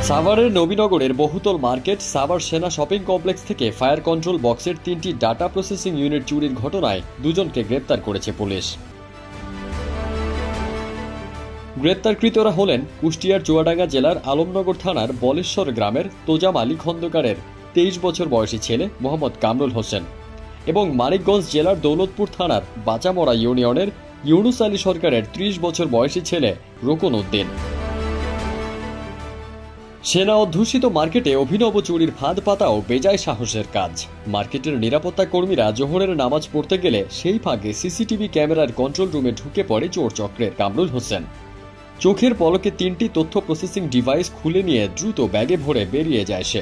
সাভারের নবীনগরের বহুতল মার্কেট সাভার সেনা শপিং কমপ্লেক্স থেকে ফায়ার কন্ট্রোল বক্সের 3টি ডাটা প্রসেসিং ইউনিট চুরির ঘটনায় দুজনকে গ্রেপ্তার করেছে পুলিশ। গ্রেপ্তারকৃতরা হলেন কুষ্টিয়ার চুয়াডাঙ্গা জেলার আলমনগর থানার বলেশ্বর গ্রামের তোজাম আলী খন্দকারের 23 বছর বয়সী ছেলে মোহাম্মদ কামরুল হোসেন এবং মানিকগঞ্জ জেলার দৌলতপুর থানার বাচামরা ইউনিয়নের ইউনুস আলী সরকারের 30 বছর বয়সী ছেলে রোকন উদ্দিন। সেনা অধ্যুষিত মার্কেটে অভিনব চুরির ফাঁদ পাতাও বেজায় সাহসের কাজ। মার্কেটের নিরাপত্তা কর্মীরা জোহরের নামাজ পড়তে গেলে সেই ফাঁকে সিসিটিভি ক্যামেরার কন্ট্রোল রুমে ঢুকে পড়ে চোর চক্রের কামরুল হোসেন। চোখের পলকে 3টি তথ্য প্রসেসিং ডিভাইস খুলে নিয়ে দ্রুত ব্যাগে ভরে বেরিয়ে যায় সে।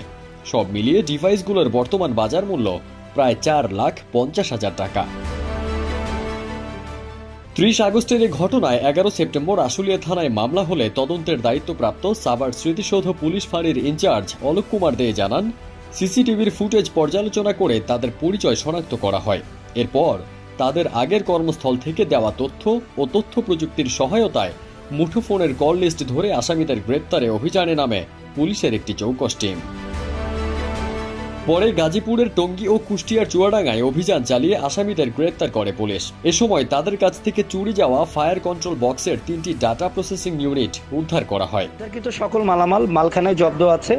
সব মিলিয়ে ডিভাইসগুলোর বর্তমান বাজার মূল্য প্রায় 4,50,000 টাকা। 30 আগস্টের এই ঘটনায় 11 সেপ্টেম্বর আশুলিয়া থানায় মামলা হলে তদন্তের দায়িত্বপ্রাপ্ত সাভার স্মৃতিসৌধ পুলিশ ফাঁড়ির ইনচার্জ অলোক কুমার দে জানান, সিসিটিভির ফুটেজ পর্যালোচনা করে তাদের পরিচয় শনাক্ত করা হয়। এরপর তাদের আগের কর্মস্থল থেকে দেওয়া তথ্য ও তথ্য প্রযুক্তির সহায়তায় মুঠোফোনের কল লিস্ট ধরে আসামিদের গ্রেপ্তারে অভিযানে নামে পুলিশের একটি চৌকস টিম। পরে গাজীপুরের টঙ্গী ও কুষ্টিয়ার চুয়াডাঙ্গায় অভিযান চালিয়ে আসামিদের গ্রেপ্তার করে পুলিশ। এ সময় তাদের কাছ থেকে চুরি যাওয়া ফায়ার কন্ট্রোল বক্সের 3টি ডাটা প্রসেসিং ইউনিট উদ্ধার করা হয়। কিন্তু সকল মালামাল মালখানায় জব্দ আছে।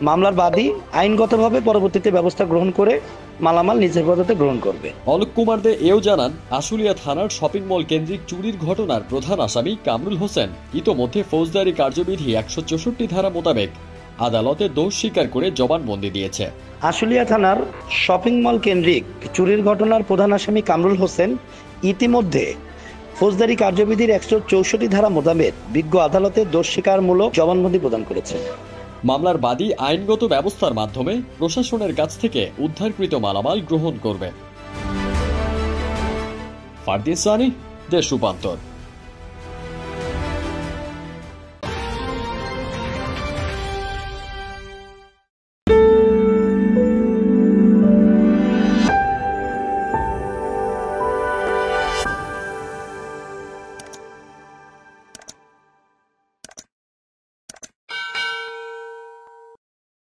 মামলার বাদী আইনগতভাবে পরবর্তীতে ব্যবস্থা গ্রহণ করে মালামাল নিজের পদ্ধতিতে গ্রহণ করবে। অলোক কুমার দে এও জানান, আশুলিয়া থানার শপিং মল কেন্দ্রিক চুরির ঘটনার প্রধান আসামি কামরুল হোসেন ইতোমধ্যে ফৌজদারি কার্যবিধি 164 ধারা মোতাবেক আদালতে দোষ স্বীকার করে জবানবন্দি দিয়েছে। আশুলিয়া থানার শপিং মল কেন্দ্রিক চুরির ঘটনার প্রধান আসামি কামরুল হোসেন ইতিমধ্যে ফৌজদারি কার্যবিধির 164 ধারা মোতাবেক বিজ্ঞ আদালতে দোষ স্বীকারমূলক জবানবন্দি প্রদান করেছে। মামলার বাদী আইনগত ব্যবস্থার মাধ্যমে প্রশাসনের কাছ থেকে উদ্ধারকৃত মালামাল গ্রহণ করবে। ফারদিন সানি, দেশ রূপান্তর।